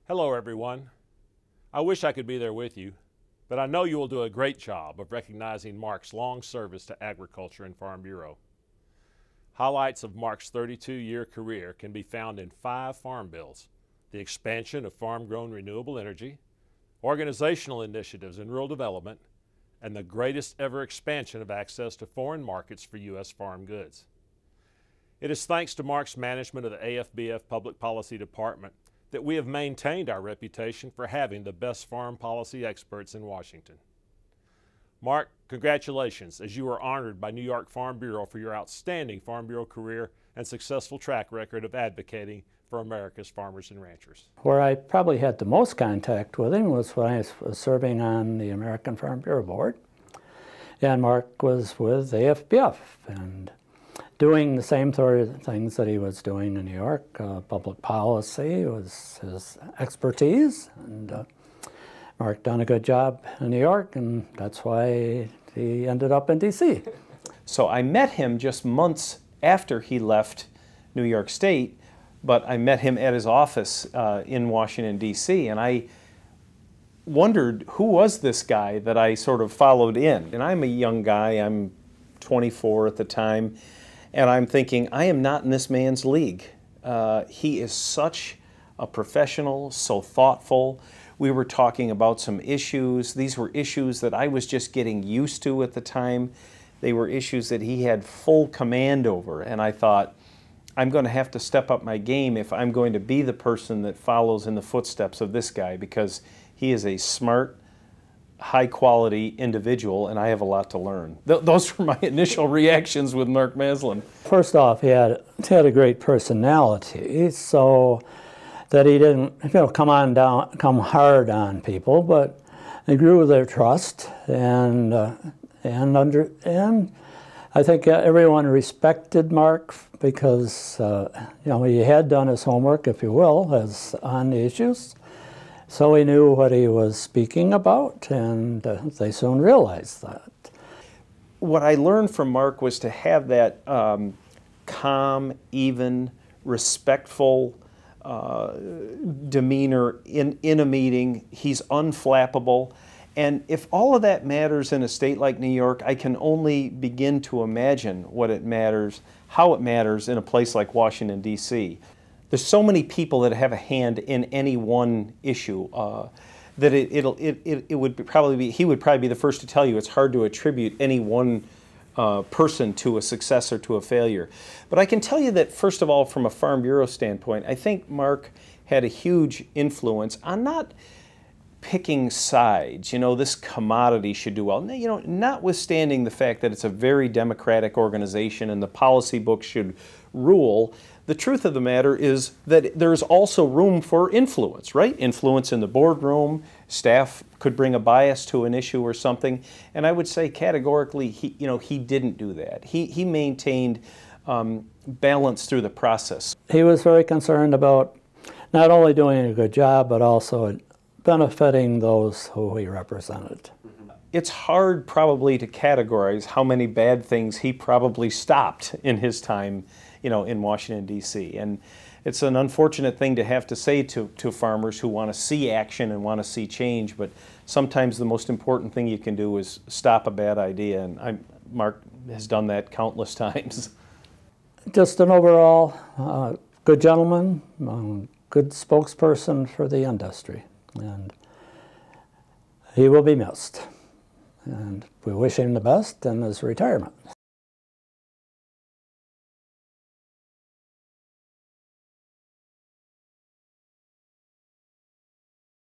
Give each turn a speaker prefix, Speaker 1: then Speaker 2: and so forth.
Speaker 1: Hello everyone. I wish I could be there with you, but I know you will do a great job of recognizing Mark's long service to Agriculture and Farm Bureau. Highlights of Mark's 32-year career can be found in 5 farm bills: the expansion of farm-grown renewable energy, organizational initiatives in rural development, and the greatest ever expansion of access to foreign markets for U.S. farm goods. It is thanks to Mark's management of the AFBF Public Policy Department that we have maintained our reputation for having the best farm policy experts in Washington. Mark, congratulations, as you were honored by New York Farm Bureau for your outstanding Farm Bureau career and successful track record of advocating for America's farmers and ranchers.
Speaker 2: Where I probably had the most contact with him was when I was serving on the American Farm Bureau Board. And Mark was with AFBF and doing the same sort of things that he was doing in New York. Public policy was his expertise, and Mark done a good job in New York, and that's why he ended up in D.C.
Speaker 3: So I met him just months after he left New York State, but I met him at his office in Washington, D.C., and I wondered who was this guy that I sort of followed in. And I'm a young guy, I'm 24 at the time, and I'm thinking, I am not in this man's league. He is such a professional, so thoughtful. We were talking about some issues. These were issues that I was just getting used to at the time. They were issues that he had full command over, and I thought, I'm going to have to step up my game if I'm going to be the person that follows in the footsteps of this guy, because he is a smart, high-quality individual, and I have a lot to learn. Those were my initial reactions with Mark Maslyn.
Speaker 2: First off, he had a great personality, so that he didn't come hard on people, but he grew their trust, and I think everyone respected Mark because he had done his homework, if you will, on the issues. So he knew what he was speaking about, and they soon realized that.
Speaker 3: What I learned from Mark was to have that calm, even, respectful demeanor in a meeting. He's unflappable. And if all of that matters in a state like New York, I can only begin to imagine how it matters in a place like Washington, D.C. There's so many people that have a hand in any one issue that he would probably be the first to tell you it's hard to attribute any one person to a success or to a failure. But I can tell you that, first of all, from a Farm Bureau standpoint, I think Mark had a huge influence on not picking sides. This commodity should do well. Notwithstanding the fact that it's a very democratic organization and the policy book should rule, the truth of the matter is that there's also room for influence, right? Influence in the boardroom. Staff could bring a bias to an issue or something. And I would say categorically, he didn't do that. He maintained balance through the process.
Speaker 2: He was very concerned about not only doing a good job, but also benefiting those who he represented.
Speaker 3: It's hard probably to categorize how many bad things he probably stopped in his time, in Washington, D.C. And it's an unfortunate thing to have to say to farmers who want to see action and want to see change, but sometimes the most important thing you can do is stop a bad idea, and Mark has done that countless times.
Speaker 2: Just an overall good gentleman, good spokesperson for the industry, and he will be missed. And we wish him the best in his retirement.